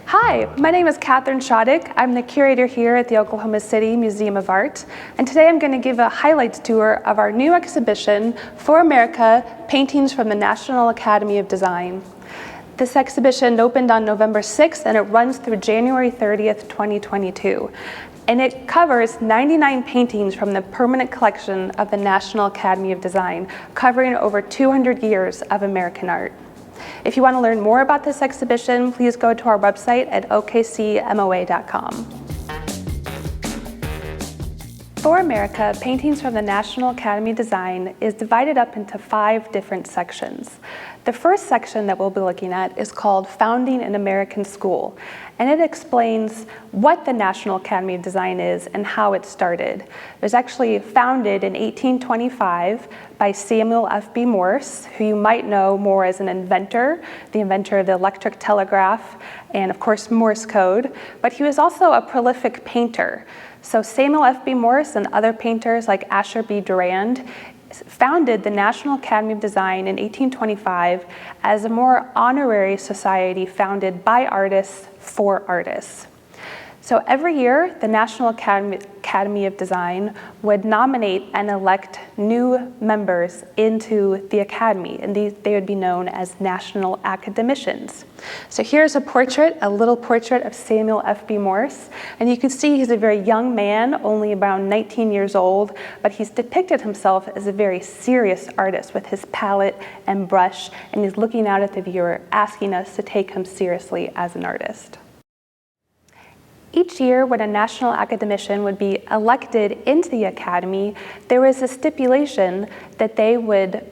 Hi, my name is Catherine Shoddick. I'm the curator here at the Oklahoma City Museum of Art, and today I'm going to give a highlights tour of our new exhibition, For America, Paintings from the National Academy of Design. This exhibition opened on November 6th and it runs through January 30th, 2022. And it covers 99 paintings from the permanent collection of the National Academy of Design, covering over 200 years of American art. If you want to learn more about this exhibition, please go to our website at okcmoa.com. For America, Paintings from the National Academy of Design is divided up into 5 different sections. The first section that we'll be looking at is called Founding an American School, and it explains what the National Academy of Design is and how it started. It was actually founded in 1825 by Samuel Fb Morse, who you might know more as an inventor, the inventor of the electric telegraph and of course Morse code, but he was also a prolific painter. So Samuel Fb Morse and other painters like Asher B. Durand founded the National Academy of Design in 1825 as a more honorary society founded by artists for artists. So every year, the National Academy of Design would nominate and elect new members into the Academy, and they would be known as National Academicians. So here's a little portrait of Samuel Fb Morse, and you can see he's a very young man, only around 19 years old, but he's depicted himself as a very serious artist with his palette and brush, and he's looking out at the viewer, asking us to take him seriously as an artist. Each year, when a national academician would be elected into the Academy, there was a stipulation that they would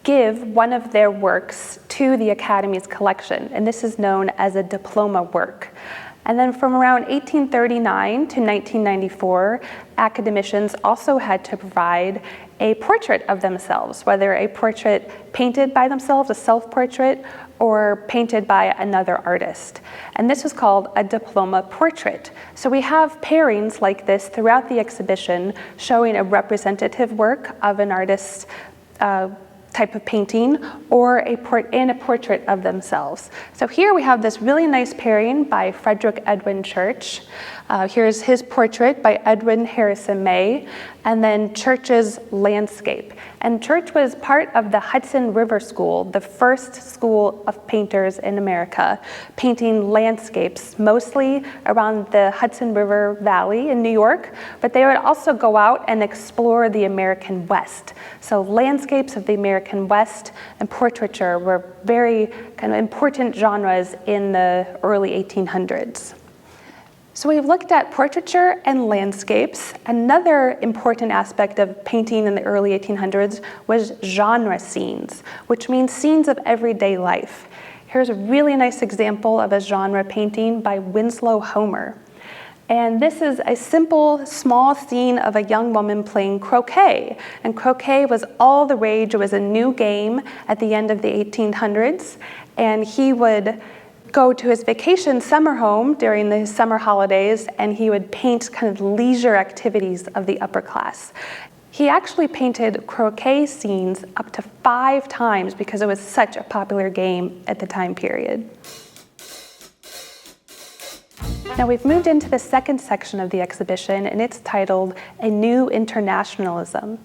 give one of their works to the Academy's collection, and this is known as a Diploma Work. And then from around 1839 to 1994, academicians also had to provide a portrait of themselves, whether a portrait painted by themselves, a self-portrait, or painted by another artist. And this was called a diploma portrait. So we have pairings like this throughout the exhibition showing a representative work of an artist's type of painting or a portrait of themselves. So here we have this really nice pairing by Frederick Edwin Church. Here's his portrait by Edwin Harrison May, and then Church's landscape. And Church was part of the Hudson River School, the first school of painters in America, painting landscapes, mostly around the Hudson River Valley in New York, but they would also go out and explore the American West. So landscapes of the American West and portraiture were very kind of important genres in the early 1800s. So we've looked at portraiture and landscapes. Another important aspect of painting in the early 1800s was genre scenes, which means scenes of everyday life. Here's a really nice example of a genre painting by Winslow Homer. And this is a simple, small scene of a young woman playing croquet. And croquet was all the rage. It was a new game at the end of the 1800s. And he would go to his vacation summer home during the summer holidays, and he would paint kind of leisure activities of the upper class. He actually painted croquet scenes up to 5 times because it was such a popular game at the time period. Now we've moved into the second section of the exhibition, and it's titled A New Internationalism.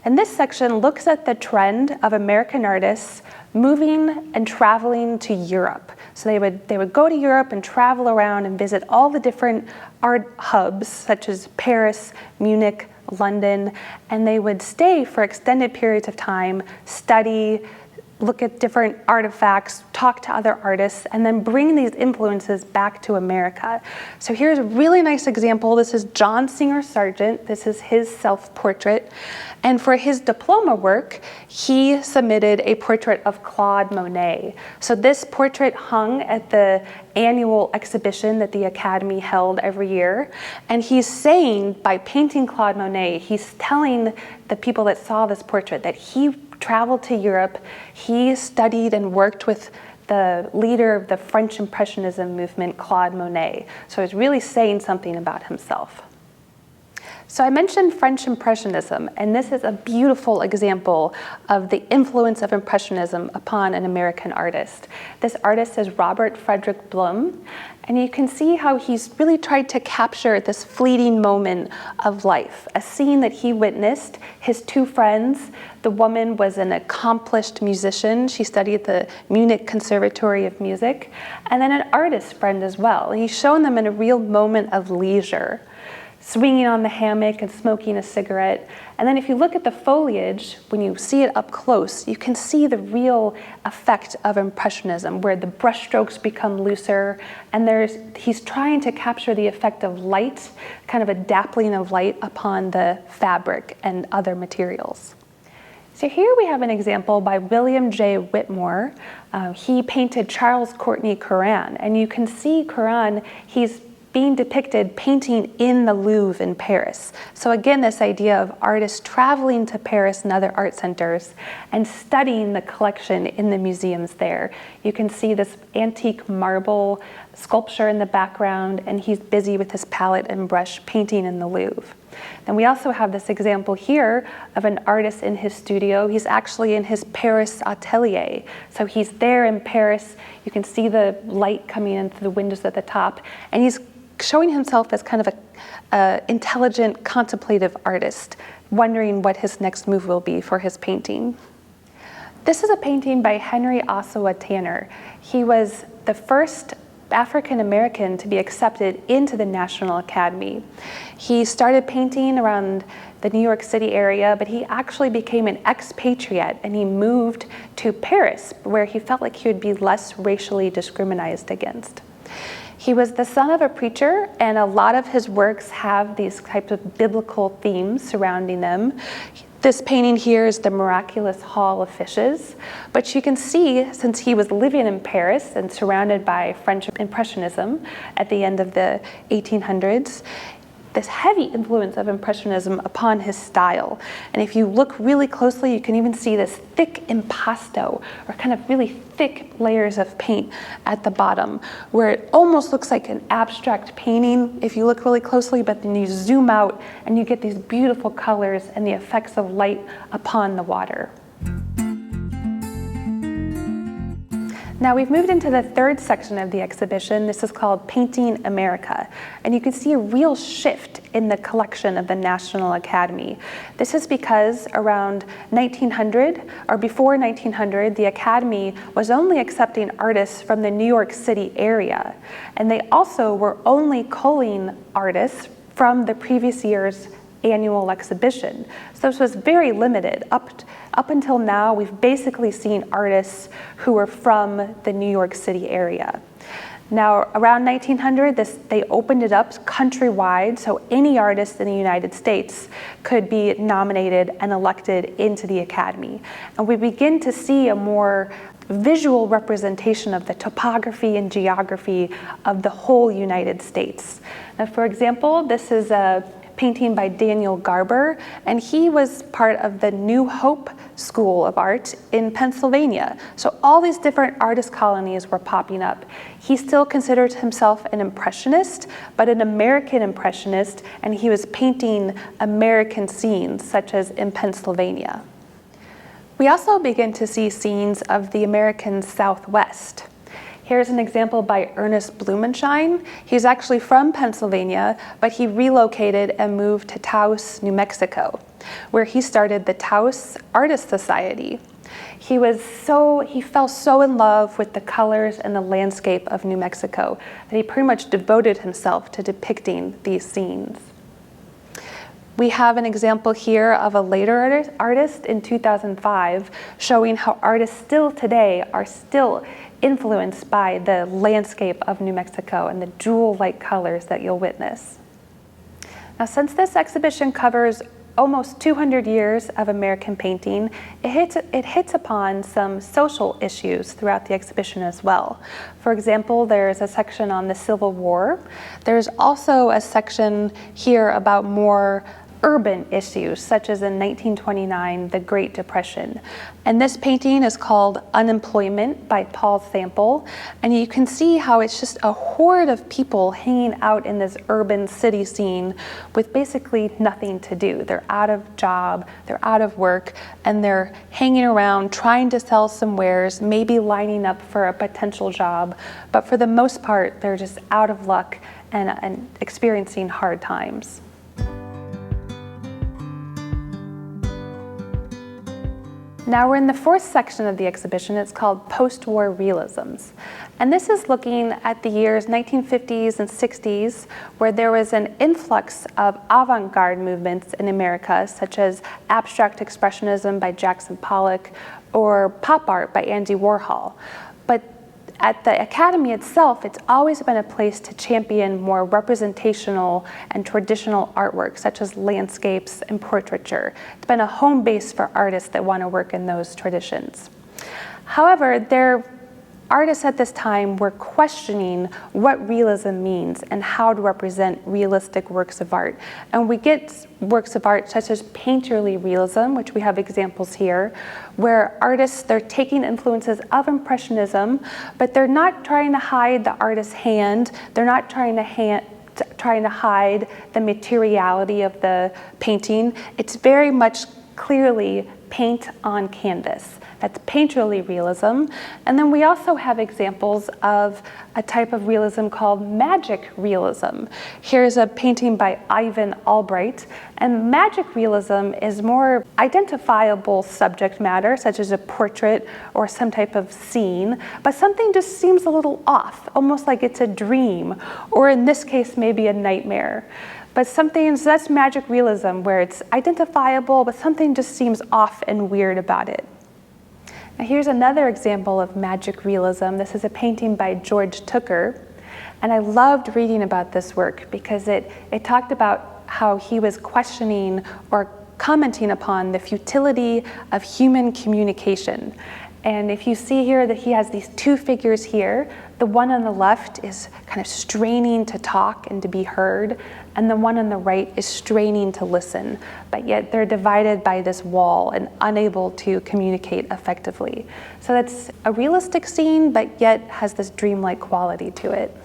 And this section looks at the trend of American artists moving and traveling to Europe. So they would go to Europe and travel around and visit all the different art hubs, such as Paris, Munich, London, and they would stay for extended periods of time, study, look at different artifacts, talk to other artists, and then bring these influences back to America. So here's a really nice example. This is John Singer Sargent. This is his self-portrait. And for his diploma work, he submitted a portrait of Claude Monet. So this portrait hung at the annual exhibition that the Academy held every year. And he's saying, by painting Claude Monet, he's telling the people that saw this portrait that he traveled to Europe, he studied and worked with the leader of the French Impressionism movement, Claude Monet. So he's really saying something about himself. So I mentioned French Impressionism, and this is a beautiful example of the influence of Impressionism upon an American artist. This artist is Robert Frederick Blum, And you can see how he's really tried to capture this fleeting moment of life, a scene that he witnessed. His two friends, the woman was an accomplished musician. She studied at the Munich Conservatory of Music, and then an artist friend as well. And he's shown them in a real moment of leisure, swinging on the hammock and smoking a cigarette. And then if you look at the foliage, when you see it up close, you can see the real effect of Impressionism, where the brushstrokes become looser, and he's trying to capture the effect of light, kind of a dappling of light upon the fabric and other materials. So here we have an example by William J. Whitmore. He painted Charles Courtney Curran, and you can see Curran, he's being depicted painting in the Louvre in Paris. So again, this idea of artists traveling to Paris and other art centers and studying the collection in the museums there. You can see this antique marble sculpture in the background, and he's busy with his palette and brush painting in the Louvre. Then we also have this example here of an artist in his studio. He's actually in his Paris atelier. So he's there in Paris. You can see the light coming in through the windows at the top, and he's showing himself as kind of a intelligent, contemplative artist, wondering what his next move will be for his painting. This is a painting by Henry Ossawa Tanner. He was the first African American to be accepted into the National Academy. He started painting around the New York City area, but he actually became an expatriate, and he moved to Paris, where he felt like he would be less racially discriminated against. He was the son of a preacher, and a lot of his works have these types of biblical themes surrounding them. This painting here is the Miraculous Hall of Fishes, but you can see, since he was living in Paris and surrounded by French Impressionism at the end of the 1800s, this heavy influence of Impressionism upon his style. And if you look really closely, you can even see this thick impasto, or kind of really thick layers of paint at the bottom, where it almost looks like an abstract painting if you look really closely, but then you zoom out and you get these beautiful colors and the effects of light upon the water. Now we've moved into the third section of the exhibition. This is called Painting America. And you can see a real shift in the collection of the National Academy. This is because around 1900, or before 1900, the Academy was only accepting artists from the New York City area. And they also were only culling artists from the previous year's annual exhibition. So this was very limited. Up until now, we've basically seen artists who were from the New York City area. Now, around 1900, they opened it up countrywide, so any artist in the United States could be nominated and elected into the Academy. And we begin to see a more visual representation of the topography and geography of the whole United States. Now, for example, this is a painting by Daniel Garber, and he was part of the New Hope School of Art in Pennsylvania. So all these different artist colonies were popping up. He still considered himself an impressionist, but an American impressionist, and he was painting American scenes, such as in Pennsylvania. We also begin to see scenes of the American Southwest. Here's an example by Ernest Blumenshine. He's actually from Pennsylvania, but he relocated and moved to Taos, New Mexico, where he started the Taos Artist Society. He fell so in love with the colors and the landscape of New Mexico that he pretty much devoted himself to depicting these scenes. We have an example here of a later artist in 2005 showing how artists still today are still influenced by the landscape of New Mexico and the jewel-like colors that you'll witness. Now, since this exhibition covers almost 200 years of American painting, it hits upon some social issues throughout the exhibition as well. For example, there's a section on the Civil War. There's also a section here about more urban issues, such as in 1929, the Great Depression. And this painting is called Unemployment by Paul Sample. And you can see how it's just a horde of people hanging out in this urban city scene with basically nothing to do. They're out of job, they're out of work, and they're hanging around trying to sell some wares, maybe lining up for a potential job. But for the most part, they're just out of luck and experiencing hard times. Now we're in the fourth section of the exhibition. It's called Post-War Realisms. And this is looking at the years 1950s and 60s, where there was an influx of avant-garde movements in America, such as abstract expressionism by Jackson Pollock or pop art by Andy Warhol. But at the Academy itself, it's always been a place to champion more representational and traditional artwork, such as landscapes and portraiture. It's been a home base for artists that want to work in those traditions. However, artists at this time were questioning what realism means and how to represent realistic works of art. And we get works of art such as painterly realism, which we have examples here, where artists, they're taking influences of Impressionism, but they're not trying to hide the artist's hand. They're not trying to hide the materiality of the painting. It's very much clearly paint on canvas. That's painterly realism. And then we also have examples of a type of realism called magic realism. Here's a painting by Ivan Albright. And magic realism is more identifiable subject matter, such as a portrait or some type of scene, but something just seems a little off, almost like it's a dream, or in this case, maybe a nightmare. But so that's magic realism, where it's identifiable, but something just seems off and weird about it. Now here's another example of magic realism. This is a painting by George Tooker. And I loved reading about this work because it talked about how he was questioning or commenting upon the futility of human communication. And if you see here that he has these two figures here, the one on the left is kind of straining to talk and to be heard, and the one on the right is straining to listen, but yet they're divided by this wall and unable to communicate effectively. So that's a realistic scene, but yet has this dreamlike quality to it.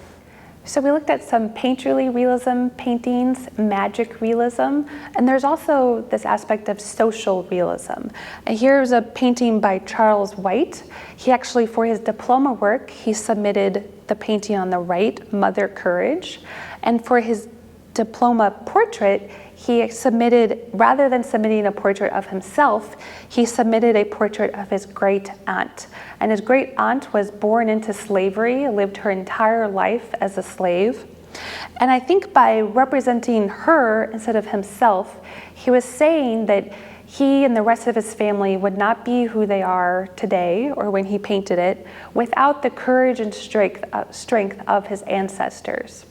So we looked at some painterly realism paintings, magic realism, and there's also this aspect of social realism. And here's a painting by Charles White. He actually, for his diploma work, he submitted the painting on the right, Mother Courage. And for his diploma portrait, he submitted, rather than submitting a portrait of himself, he submitted a portrait of his great aunt. And his great aunt was born into slavery, lived her entire life as a slave. And I think by representing her instead of himself, he was saying that he and the rest of his family would not be who they are today, or when he painted it, without the courage and strength of his ancestors.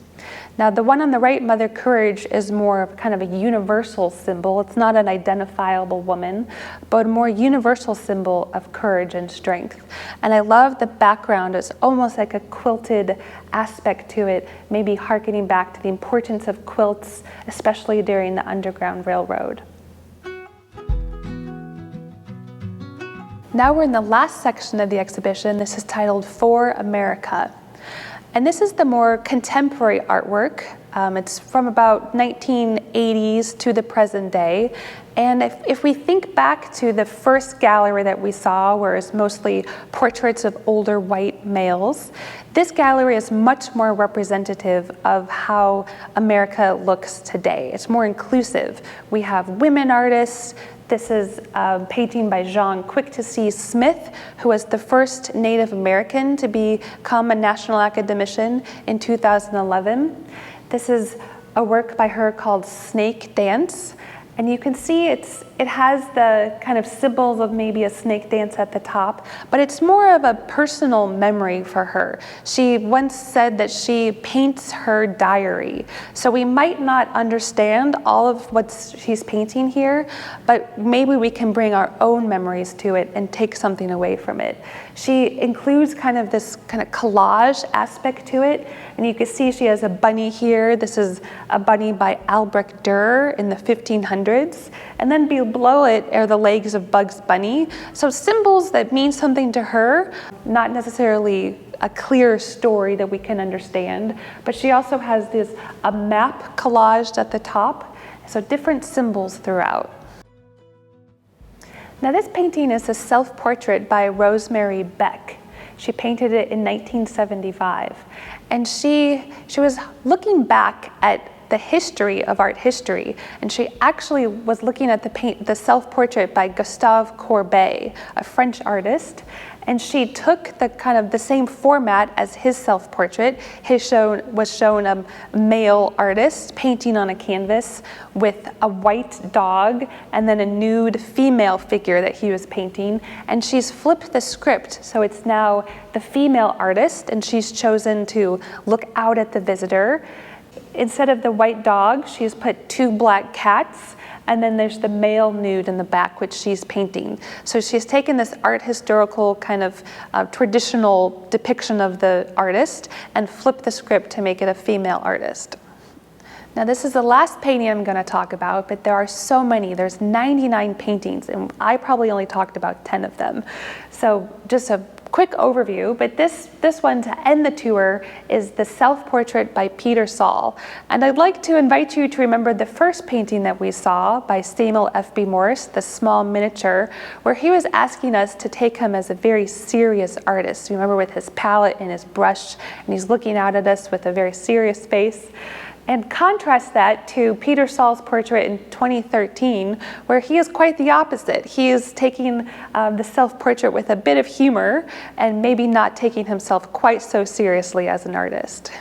Now, the one on the right, Mother Courage, is more of kind of a universal symbol. It's not an identifiable woman, but a more universal symbol of courage and strength. And I love the background. It's almost like a quilted aspect to it, maybe hearkening back to the importance of quilts, especially during the Underground Railroad. Now we're in the last section of the exhibition. This is titled For America. And this is the more contemporary artwork. It's from about 1980s to the present day. And if we think back to the first gallery that we saw, where it's mostly portraits of older white males, this gallery is much more representative of how America looks today. It's more inclusive. We have women artists. This is a painting by Jaune Quick-to-See-Smith, who was the first Native American to become a National Academician in 2011. This is a work by her called Snake Dance. And you can see it has the kind of symbols of maybe a snake dance at the top, but it's more of a personal memory for her. She once said that she paints her diary. So we might not understand all of what she's painting here, but maybe we can bring our own memories to it and take something away from it. She includes kind of this kind of collage aspect to it. And you can see she has a bunny here. This is a bunny by Albrecht Dürer in the 1500s. And then below it are the legs of Bugs Bunny. So symbols that mean something to her, not necessarily a clear story that we can understand, but she also has a map collaged at the top. So different symbols throughout. Now this painting is a self-portrait by Rosemary Beck. She painted it in 1975. And she was looking back at the history of art history, and she actually was looking at the self-portrait by Gustave Courbet, a French artist, and she took the same format as his self-portrait. Was shown a male artist painting on a canvas with a white dog and then a nude female figure that he was painting, and she's flipped the script, so it's now the female artist, and she's chosen to look out at the visitor. Instead of the white dog, she's put 2 black cats, and then there's the male nude in the back, which she's painting. So she's taken this art historical kind of traditional depiction of the artist and flipped the script to make it a female artist. Now this is the last painting I'm going to talk about, but there are so many. There's 99 paintings, and I probably only talked about 10 of them. So just a quick overview, but this one to end the tour is the self-portrait by Peter Saul. And I'd like to invite you to remember the first painting that we saw by Samuel Fb Morse, the small miniature, where he was asking us to take him as a very serious artist. Remember, with his palette and his brush, and he's looking out at us with a very serious face. And contrast that to Peter Saul's portrait in 2013, where he is quite the opposite. He is taking the self-portrait with a bit of humor and maybe not taking himself quite so seriously as an artist.